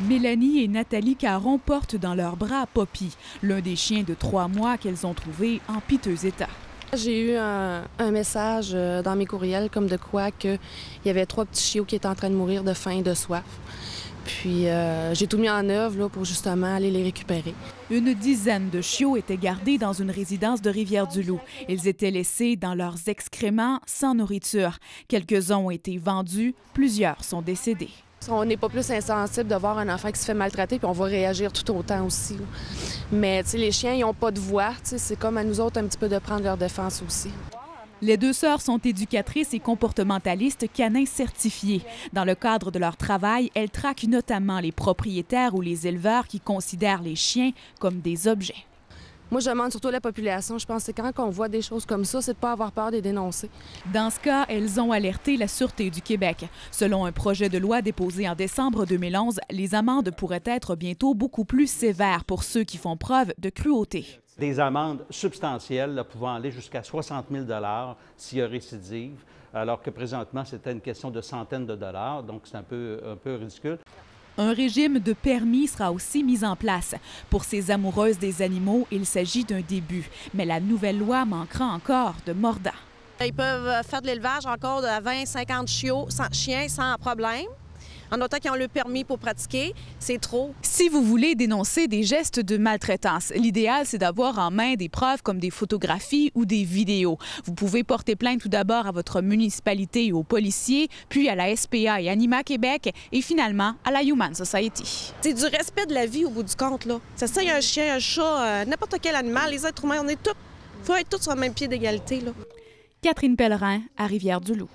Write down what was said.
Mélanie et Nathalie Caron portent dans leurs bras Poppy, l'un des chiens de 3 mois qu'elles ont trouvé en piteux état. J'ai eu un message dans mes courriels comme de quoi qu'il y avait 3 petits chiots qui étaient en train de mourir de faim et de soif. Puis j'ai tout mis en œuvre là, pour justement aller les récupérer. Une dizaine de chiots étaient gardés dans une résidence de Rivière-du-Loup. Ils étaient laissés dans leurs excréments sans nourriture. Quelques-uns ont été vendus, plusieurs sont décédés. On n'est pas plus insensible de voir un enfant qui se fait maltraiter, puis on va réagir tout autant aussi. Là. Mais les chiens, ils n'ont pas de voix. C'est comme à nous autres un petit peu de prendre leur défense aussi. Les 2 sœurs sont éducatrices et comportementalistes canins certifiées. Dans le cadre de leur travail, elles traquent notamment les propriétaires ou les éleveurs qui considèrent les chiens comme des objets. Moi, je demande surtout à la population, je pense que quand on voit des choses comme ça, c'est de ne pas avoir peur de les dénoncer. Dans ce cas, elles ont alerté la Sûreté du Québec. Selon un projet de loi déposé en décembre 2011, les amendes pourraient être bientôt beaucoup plus sévères pour ceux qui font preuve de cruauté. Des amendes substantielles là, pouvant aller jusqu'à 60 000 $ s'il y a récidive, alors que présentement, c'était une question de centaines de dollars, donc c'est un peu ridicule. Un régime de permis sera aussi mis en place. Pour ces amoureuses des animaux, il s'agit d'un début. Mais la nouvelle loi manquera encore de mordant. Ils peuvent faire de l'élevage encore de 20-50 chiens sans problème. En autant qu'ils ont le permis pour pratiquer, c'est trop. Si vous voulez dénoncer des gestes de maltraitance, l'idéal, c'est d'avoir en main des preuves comme des photographies ou des vidéos. Vous pouvez porter plainte tout d'abord à votre municipalité et aux policiers, puis à la SPA et Anima Québec, et finalement à la Humane Society. C'est du respect de la vie au bout du compte, là. Ça sert un chien, un chat, n'importe quel animal, les êtres humains, on est tous, faut être tous sur le même pied d'égalité, là. Catherine Pellerin, à Rivière-du-Loup.